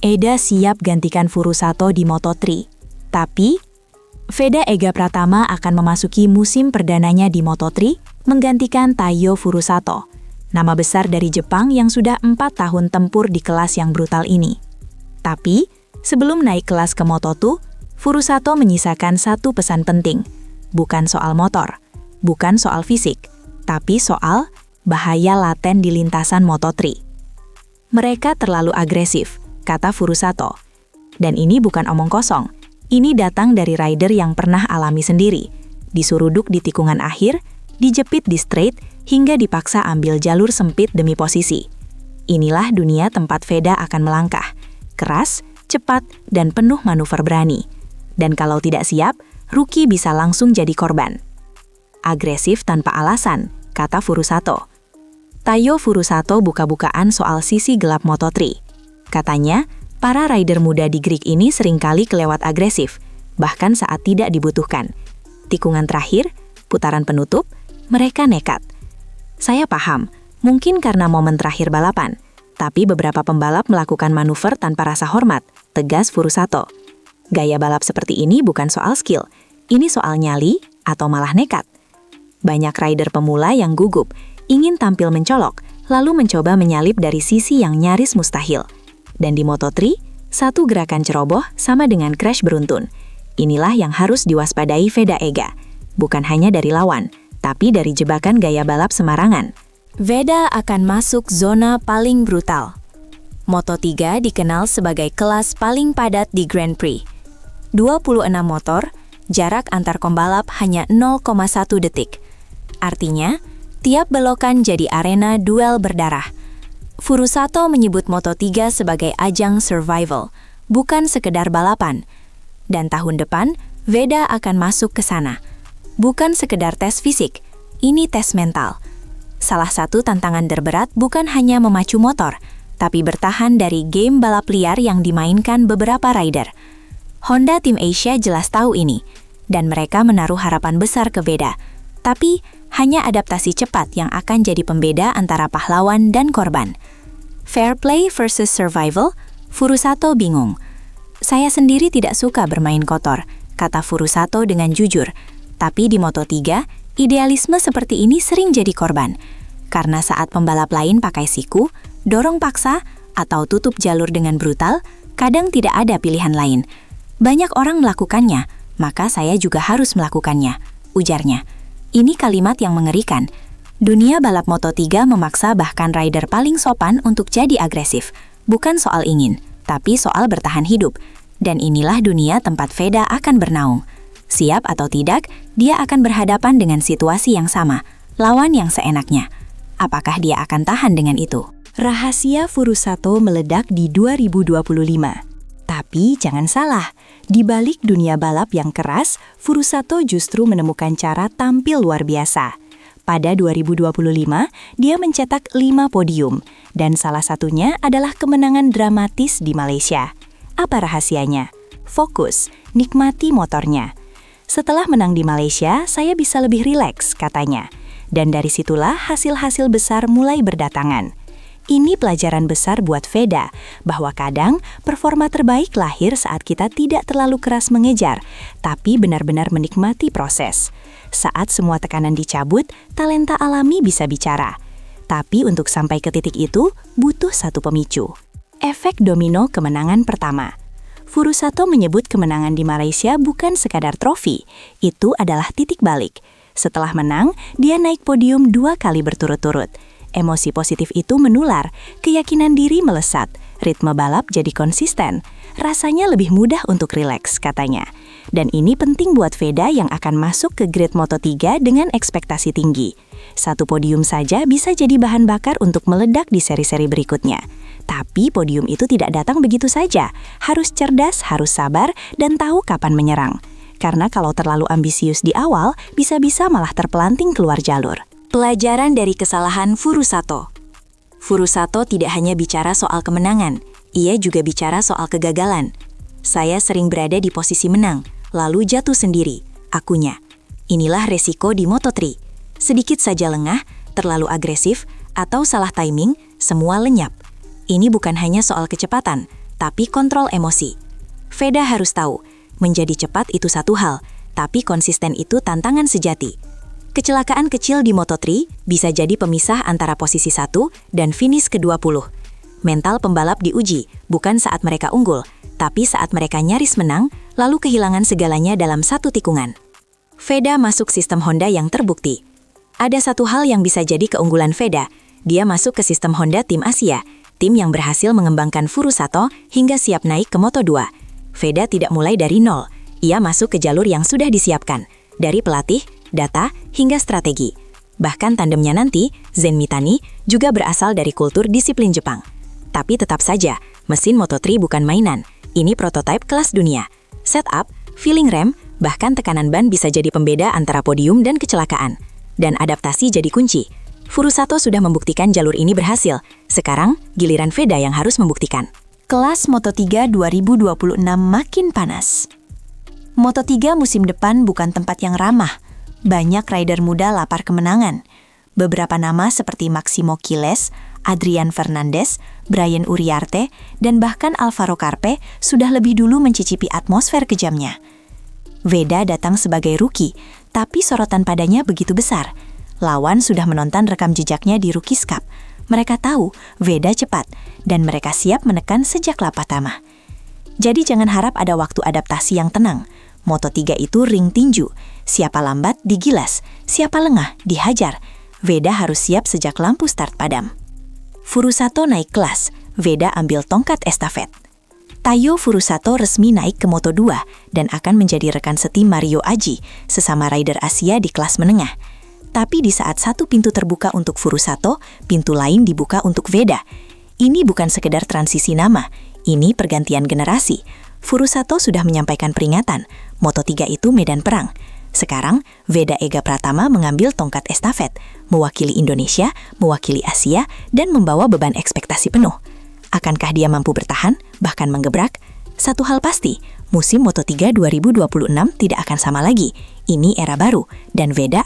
Eda siap gantikan Furusato di Moto3. Tapi, Veda Ega Pratama akan memasuki musim perdananya di Moto3, menggantikan Taiyo Furusato, nama besar dari Jepang yang sudah 4 tahun tempur di kelas yang brutal ini. Tapi, sebelum naik kelas ke Moto2, Furusato menyisakan satu pesan penting. Bukan soal motor, bukan soal fisik, tapi soal bahaya laten di lintasan Moto3. Mereka terlalu agresif, kata Furusato. Dan ini bukan omong kosong. Ini datang dari rider yang pernah alami sendiri. Disuruduk di tikungan akhir, dijepit di straight, hingga dipaksa ambil jalur sempit demi posisi. Inilah dunia tempat Veda akan melangkah. Keras, cepat, dan penuh manuver berani. Dan kalau tidak siap, rookie bisa langsung jadi korban. Agresif tanpa alasan, kata Furusato. Taiyo Furusato buka-bukaan soal sisi gelap Moto3. Katanya, para rider muda di Greek ini seringkali kelewat agresif, bahkan saat tidak dibutuhkan. Tikungan terakhir, putaran penutup, mereka nekat. Saya paham, mungkin karena momen terakhir balapan, tapi beberapa pembalap melakukan manuver tanpa rasa hormat, tegas Furusato. Gaya balap seperti ini bukan soal skill, ini soal nyali atau malah nekat. Banyak rider pemula yang gugup, ingin tampil mencolok, lalu mencoba menyalip dari sisi yang nyaris mustahil. Dan di Moto3, satu gerakan ceroboh sama dengan crash beruntun. Inilah yang harus diwaspadai Veda Ega. Bukan hanya dari lawan, tapi dari jebakan gaya balap sembarangan. Veda akan masuk zona paling brutal. Moto3 dikenal sebagai kelas paling padat di Grand Prix. 26 motor, jarak antar pembalap hanya 0,1 detik. Artinya, tiap belokan jadi arena duel berdarah. Furusato menyebut Moto3 sebagai ajang survival, bukan sekedar balapan. Dan tahun depan, Veda akan masuk ke sana. Bukan sekedar tes fisik, ini tes mental. Salah satu tantangan terberat bukan hanya memacu motor, tapi bertahan dari game balap liar yang dimainkan beberapa rider. Honda Tim Asia jelas tahu ini, dan mereka menaruh harapan besar ke Veda. Tapi, hanya adaptasi cepat yang akan jadi pembeda antara pahlawan dan korban. Fair play versus survival, Furusato bingung. Saya sendiri tidak suka bermain kotor, kata Furusato dengan jujur. Tapi di Moto3, idealisme seperti ini sering jadi korban. Karena saat pembalap lain pakai siku, dorong paksa, atau tutup jalur dengan brutal, kadang tidak ada pilihan lain. Banyak orang melakukannya, maka saya juga harus melakukannya, ujarnya. Ini kalimat yang mengerikan. Dunia balap Moto3 memaksa bahkan rider paling sopan untuk jadi agresif. Bukan soal ingin, tapi soal bertahan hidup. Dan inilah dunia tempat Veda akan bernaung. Siap atau tidak, dia akan berhadapan dengan situasi yang sama, lawan yang seenaknya. Apakah dia akan tahan dengan itu? Rahasia Furusato meledak di 2025. Tapi jangan salah, di balik dunia balap yang keras, Furusato justru menemukan cara tampil luar biasa. Pada 2025, dia mencetak 5 podium, dan salah satunya adalah kemenangan dramatis di Malaysia. Apa rahasianya? Fokus, nikmati motornya. Setelah menang di Malaysia, saya bisa lebih rileks, katanya. Dan dari situlah hasil-hasil besar mulai berdatangan. Ini pelajaran besar buat Veda, bahwa kadang performa terbaik lahir saat kita tidak terlalu keras mengejar, tapi benar-benar menikmati proses. Saat semua tekanan dicabut, talenta alami bisa bicara. Tapi untuk sampai ke titik itu, butuh satu pemicu. Efek domino kemenangan pertama. Furusato menyebut kemenangan di Malaysia bukan sekadar trofi, itu adalah titik balik. Setelah menang, dia naik podium 2 kali berturut-turut. Emosi positif itu menular, keyakinan diri melesat, ritme balap jadi konsisten. Rasanya lebih mudah untuk rileks, katanya. Dan ini penting buat Veda yang akan masuk ke grid Moto3 dengan ekspektasi tinggi. Satu podium saja bisa jadi bahan bakar untuk meledak di seri-seri berikutnya. Tapi podium itu tidak datang begitu saja. Harus cerdas, harus sabar, dan tahu kapan menyerang. Karena kalau terlalu ambisius di awal, bisa-bisa malah terpelanting keluar jalur. Pelajaran dari kesalahan Furusato. Furusato tidak hanya bicara soal kemenangan, ia juga bicara soal kegagalan. Saya sering berada di posisi menang, lalu jatuh sendiri, akunya. Inilah resiko di Moto3. Sedikit saja lengah, terlalu agresif, atau salah timing, semua lenyap. Ini bukan hanya soal kecepatan, tapi kontrol emosi. Veda harus tahu, menjadi cepat itu satu hal, tapi konsisten itu tantangan sejati. Kecelakaan kecil di Moto3 bisa jadi pemisah antara posisi 1 dan finish ke-20. Mental pembalap diuji, bukan saat mereka unggul, tapi saat mereka nyaris menang, lalu kehilangan segalanya dalam satu tikungan. Veda masuk sistem Honda yang terbukti. Ada satu hal yang bisa jadi keunggulan Veda, dia masuk ke sistem Honda Tim Asia, tim yang berhasil mengembangkan Furusato hingga siap naik ke Moto2. Veda tidak mulai dari nol, ia masuk ke jalur yang sudah disiapkan, dari pelatih, data, hingga strategi. Bahkan tandemnya nanti, Zen Mitani, juga berasal dari kultur disiplin Jepang. Tapi tetap saja, mesin Moto3 bukan mainan, ini prototipe kelas dunia. Setup, feeling rem, bahkan tekanan ban bisa jadi pembeda antara podium dan kecelakaan. Dan adaptasi jadi kunci. Furusato sudah membuktikan jalur ini berhasil, sekarang giliran Veda yang harus membuktikan. Kelas Moto3 2026 makin panas. Moto3 musim depan bukan tempat yang ramah. Banyak rider muda lapar kemenangan. Beberapa nama seperti Maximo Quiles, Adrian Fernandez, Brian Uriarte, dan bahkan Alvaro Carpe sudah lebih dulu mencicipi atmosfer kejamnya. Veda datang sebagai rookie, tapi sorotan padanya begitu besar. Lawan sudah menonton rekam jejaknya di Rookies Cup. Mereka tahu Veda cepat, dan mereka siap menekan sejak lap pertama. Jadi jangan harap ada waktu adaptasi yang tenang. Moto3 itu ring tinju. Siapa lambat digilas, siapa lengah dihajar. Veda harus siap sejak lampu start padam. Furusato naik kelas, Veda ambil tongkat estafet. Taiyo Furusato resmi naik ke Moto2 dan akan menjadi rekan setim Mario Aji, sesama rider Asia di kelas menengah. Tapi di saat satu pintu terbuka untuk Furusato, pintu lain dibuka untuk Veda. Ini bukan sekedar transisi nama, ini pergantian generasi. Furusato sudah menyampaikan peringatan, Moto3 itu medan perang. Sekarang, Veda Ega Pratama mengambil tongkat estafet, mewakili Indonesia, mewakili Asia, dan membawa beban ekspektasi penuh. Akankah dia mampu bertahan, bahkan menggebrak? Satu hal pasti, musim Moto3 2026 tidak akan sama lagi. Ini era baru, dan Veda